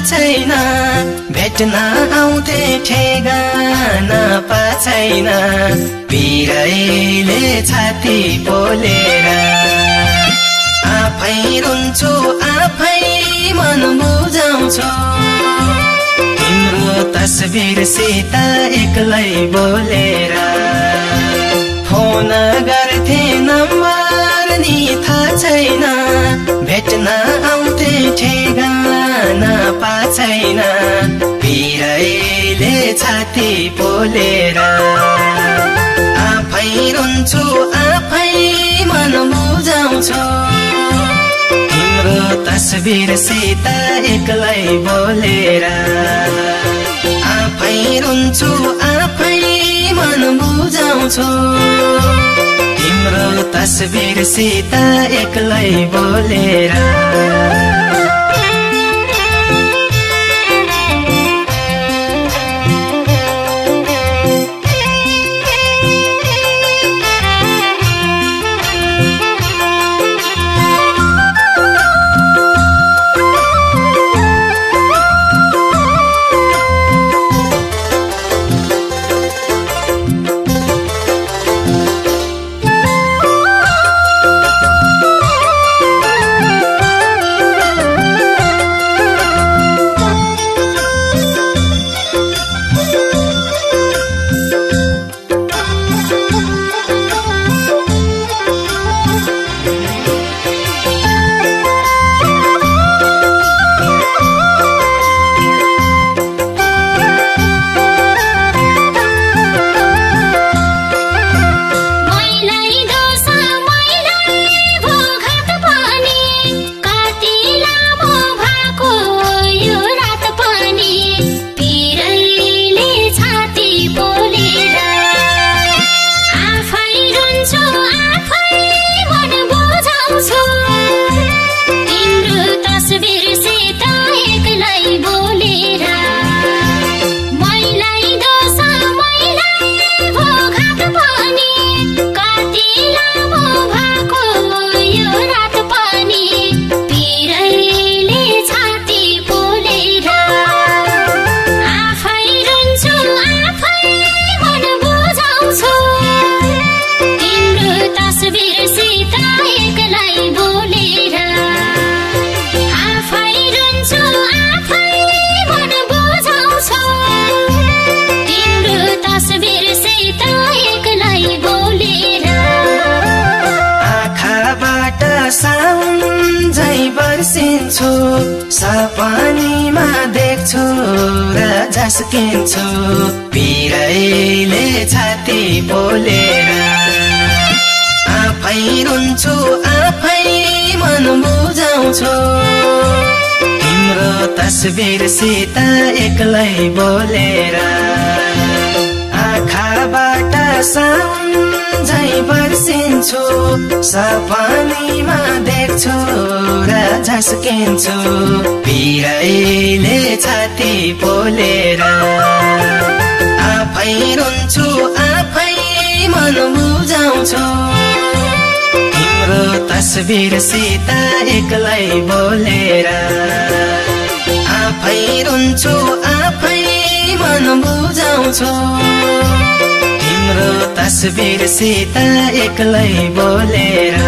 छैन भेट्न आउँथे ठेगाना छैन पिरैले छाती पोलेर आफै रुन्छु आफै मन बुझाउँछु तिम्रो तस्बिरसित एक्लै बोलेर फोन गर्थे नम्बर नि थाहा छैन भेट्न आउँथे ठेगाना छैन पिरैले छाती पोलेर आफै रुन्छु आफै मन बुझाउँछु तिम्रो तस्बिरसित एक्लै बोलेर आफै रुन्छु आफै मन बुझाउँछु तिम्रो तस्बिरसित एक्लै बोलेर सपनीमा देख्छु र झस्किन्छु पिरैले छाती पोलेर आफै रुन्छु आफै मन बुझाउँछु तिम्रो तस्बिरसित एक्लै बोलेर आँखाबाट साउन्झै बर्सिन्छु सपनीमा देख्छु र झस्किन्छु पिरैले छाती पोलेर आफै रुन्छु आफै मन बुझाउँछु तिम्रो तस्बिरसित एक्लै बोलेर आफै रुन्छु आफै मन बुझाउँछु तिम्रो तस्बिरसित एक्लै बोलेर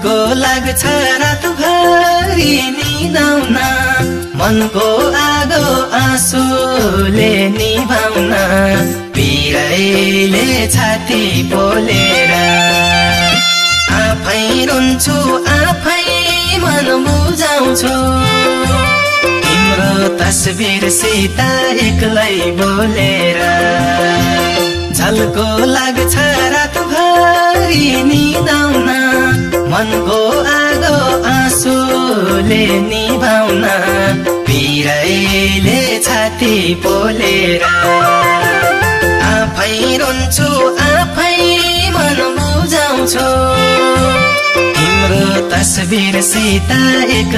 झल्को लाग्छ रातभरि निदाउन मनको आगो आँसुले निभाउन पिरैले छाती पोलेर आफै रुन्छु आफै मन बुझाउँछु तिम्रो तस्बिर सीता एक्लै बोलेर झल्को लाग्छ रातभरि निदाउन मनको आगो आँसुले निभाउन पिरैले छाती पोलेर आफै रुन्छु आफै मन बुझाउँछु तिम्रो तस्बिर सीता एक